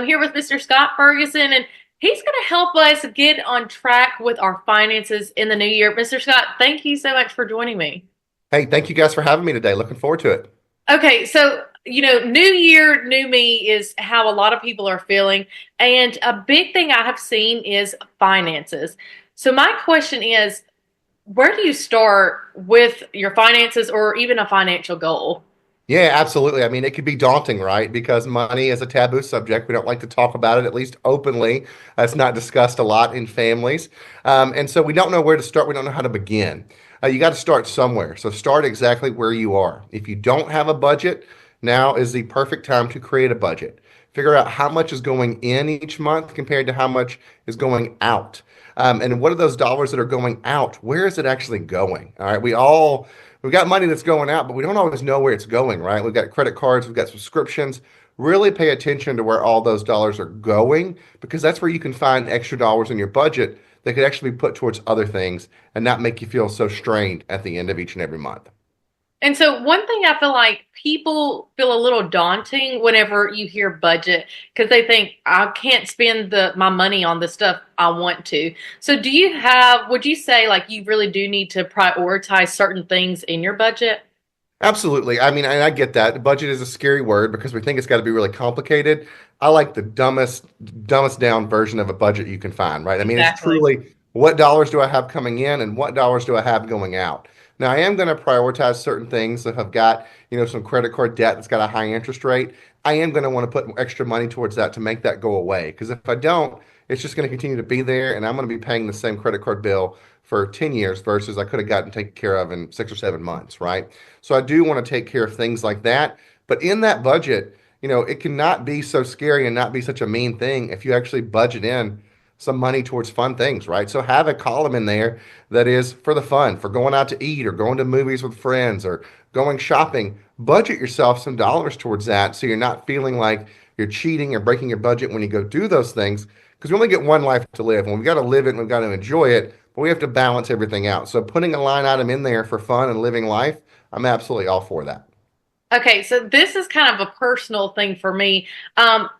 here with Mr. Scott Ferguson, and he's going to help us get on track with our finances in the new year. Mr. Scott, thank you so much for joining me. Hey, thank you guys for having me today. Looking forward to it. Okay, so, new year, new me is how a lot of people are feeling. And a big thing I have seen is finances. So, my question is, where do you start with your finances or even a financial goal? Yeah, absolutely. I mean, it could be daunting, right? Because money is a taboo subject. We don't like to talk about it, at least openly. It's not discussed a lot in families. And so we don't know where to start. We don't know how to begin. You got to start somewhere. So start exactly where you are. If you don't have a budget, now is the perfect time to create a budget. Figure out how much is going in each month compared to how much is going out. And what are those dollars that are going out? Where is it actually going? All right. We've got money that's going out, but we don't always know where it's going, right? We've got credit cards, we've got subscriptions. Really pay attention to where all those dollars are going because that's where you can find extra dollars in your budget that could actually be put towards other things and not make you feel so strained at the end of each and every month. And so one thing I feel like people feel a little daunting whenever you hear budget because they think I can't spend my money on the stuff I want to. So would you say like you really do need to prioritize certain things in your budget? Absolutely. I mean, and I get that. Budget is a scary word because we think it's got to be really complicated. I like the dumbest down version of a budget you can find, right? I mean, it's Exactly. truly what dollars do I have coming in and what dollars do I have going out? Now, I am going to prioritize certain things that have got, some credit card debt that's got a high interest rate. I am going to want to put extra money towards that to make that go away. Because if I don't, it's just going to continue to be there and I'm going to be paying the same credit card bill for 10 years versus I could have gotten taken care of in 6 or 7 months, right? So I do want to take care of things like that. But in that budget, it cannot be so scary and not be such a mean thing if you actually budget in some money towards fun things, right? So have a column in there that is for the fun, for going out to eat or going to movies with friends or going shopping. Budget yourself some dollars towards that so you're not feeling like you're cheating or breaking your budget when you go do those things because we only get one life to live and we've got to live it and we've got to enjoy it, but we have to balance everything out. So putting a line item in there for fun and living life, I'm absolutely all for that. Okay, so this is kind of a personal thing for me.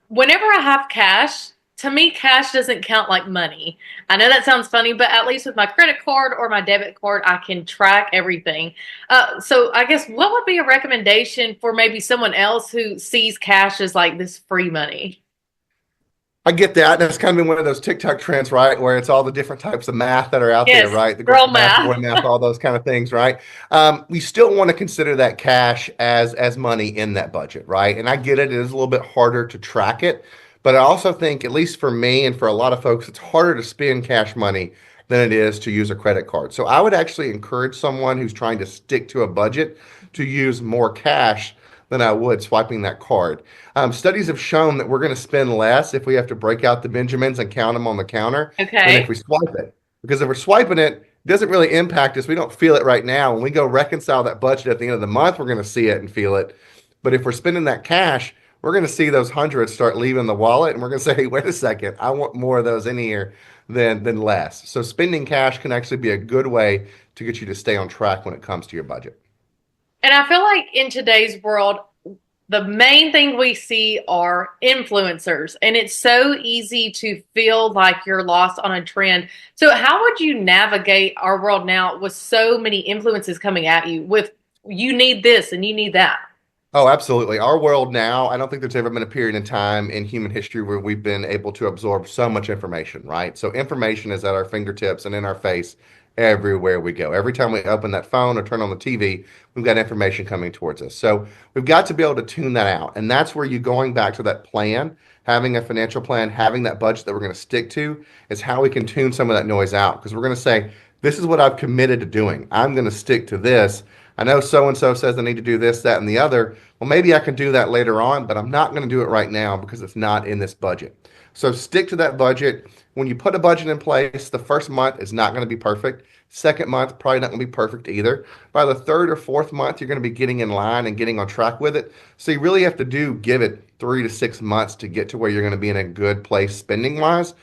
Whenever I have cash, to me, cash doesn't count like money. I know that sounds funny, but at least with my credit card or my debit card, I can track everything. So I guess what would be a recommendation for maybe someone else who sees cash as like this free money? I get that. That's kind of been one of those TikTok trends, right? Where it's all the different types of math that are out there, Yes, right? The girl girl math, boy math. math, all those kind of things, right? We still want to consider that cash as money in that budget, right? And I get it. It is a little bit harder to track it, but I also think, at least for me and for a lot of folks, it's harder to spend cash money than it is to use a credit card. So I would actually encourage someone who's trying to stick to a budget to use more cash than I would swiping that card. Studies have shown that we're going to spend less if we have to break out the Benjamins and count them on the counter than if Okay. we swipe it. Because if we're swiping it, it doesn't really impact us. We don't feel it right now. When we go reconcile that budget at the end of the month, we're going to see it and feel it. But if we're spending that cash, we're going to see those hundreds start leaving the wallet, and we're going to say, "Hey, wait a second, I want more of those in here than less." So spending cash can actually be a good way to get you to stay on track when it comes to your budget. And I feel like in today's world, the main thing we see are influencers, and it's so easy to feel like you're lost on a trend. So, how would you navigate our world now with so many influences coming at you with you need this and you need that? Oh, absolutely. Our world now, I don't think there's ever been a period in time in human history where we've been able to absorb so much information, right? So information is at our fingertips and in our face everywhere we go. Every time we open that phone or turn on the TV, we've got information coming towards us. So we've got to be able to tune that out. And that's where you going back to that plan, having a financial plan, having that budget that we're going to stick to is how we can tune some of that noise out. Because we're going to say, this is what I've committed to doing. I'm going to stick to this. I know so and so says I need to do this, that, and the other. Well, maybe I can do that later on, but I'm not going to do it right now because it's not in this budget. So stick to that budget. When you put a budget in place, the first month is not going to be perfect. Second month, probably not going to be perfect either. By the third or fourth month, you're going to be getting in line and getting on track with it. So you really have to give it 3 to 6 months to get to where you're going to be in a good place spending wise.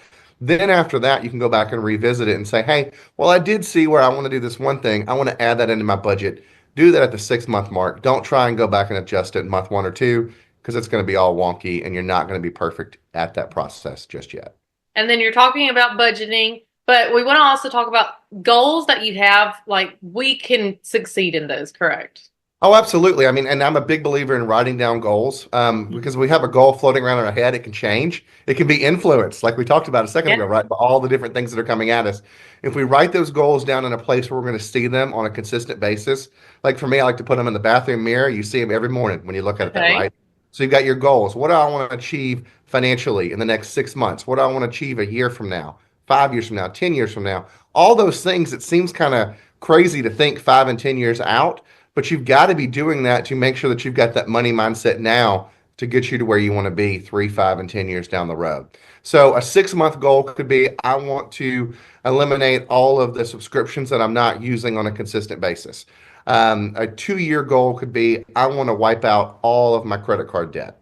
Then after that, you can go back and revisit it and say, hey, well, I did see where I want to do this one thing. I want to add that into my budget. Do that at the 6 month mark. Don't try and go back and adjust it in month 1 or 2 because it's going to be all wonky and you're not going to be perfect at that process just yet. And then you're talking about budgeting, but we want to also talk about goals that you have, like we can succeed in those, correct? Oh, absolutely. I mean, and I'm a big believer in writing down goals because we have a goal floating around in our head. It can change. It can be influenced, like we talked about a second Yeah. ago, right? By all the different things that are coming at us. If we write those goals down in a place where we're going to see them on a consistent basis, like for me, I like to put them in the bathroom mirror. You see them every morning when you look at that, Okay. right? So you've got your goals. What do I want to achieve financially in the next 6 months? What do I want to achieve a year from now, 5 years from now, 10 years from now? All those things, it seems kind of crazy to think 5 and 10 years out, but you've got to be doing that to make sure that you've got that money mindset now to get you to where you want to be 3, 5, and 10 years down the road. So a 6 month goal could be I want to eliminate all of the subscriptions that I'm not using on a consistent basis. A 2 year goal could be I want to wipe out all of my credit card debt.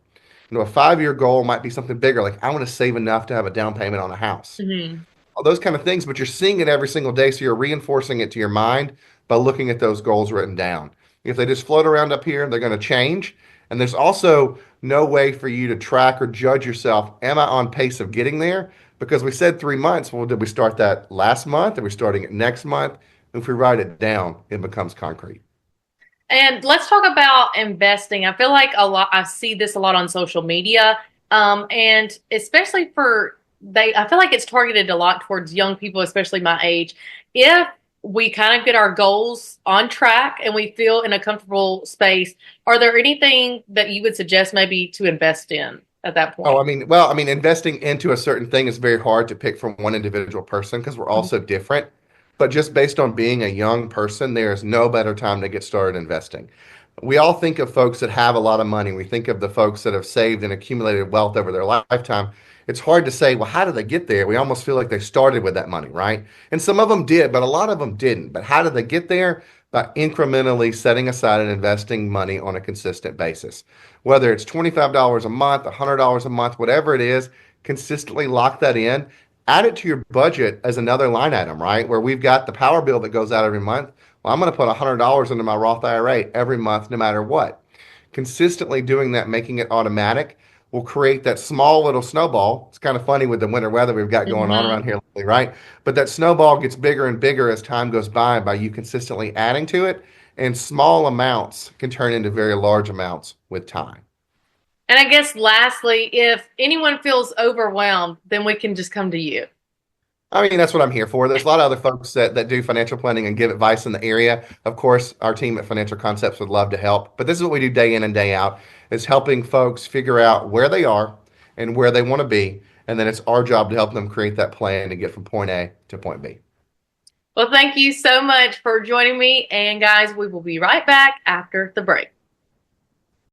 A 5 year goal might be something bigger, like I want to save enough to have a down payment on a house, Hmm. all those kind of things, but you're seeing it every single day. So you're reinforcing it to your mind by looking at those goals written down. If they just float around up here, they're going to change. And there's also no way for you to track or judge yourself. Am I on pace of getting there? Because we said 3 months. Well, did we start that last month? Are we starting it next month? If we write it down, it becomes concrete. And let's talk about investing. I feel like a lot, I see this a lot on social media. And especially I feel like it's targeted a lot towards young people, especially my age. If we kind of get our goals on track and we feel in a comfortable space, are there anything that you would suggest maybe to invest in at that Oh, point? I mean, investing into a certain thing is very hard to pick from one individual person because we're all so different. But just based on being a young person, there is no better time to get started investing. We all think of folks that have a lot of money. We think of the folks that have saved and accumulated wealth over their lifetime. It's hard to say, well, how did they get there? We almost feel like they started with that money, right? And some of them did, but a lot of them didn't. But how did they get there? By incrementally setting aside and investing money on a consistent basis. Whether it's $25 a month, $100 a month, whatever it is, consistently lock that in. Add it to your budget as another line item, right? Where we've got the power bill that goes out every month. Well, I'm going to put $100 into my Roth IRA every month, no matter what. Consistently doing that, making it automatic, will create that small little snowball. It's kind of funny with the winter weather we've got going on Hmm. around here lately, right? But that snowball gets bigger and bigger as time goes by you consistently adding to it. And small amounts can turn into very large amounts with time. And I guess lastly, if anyone feels overwhelmed, then we can just come to you. I mean, that's what I'm here for. There's a lot of other folks that do financial planning and give advice in the area. Of course, our team at Financial Concepts would love to help. But this is what we do day in and day out, is helping folks figure out where they are and where they want to be. And then it's our job to help them create that plan to get from point A to point B. Well, thank you so much for joining me. And guys, we will be right back after the break.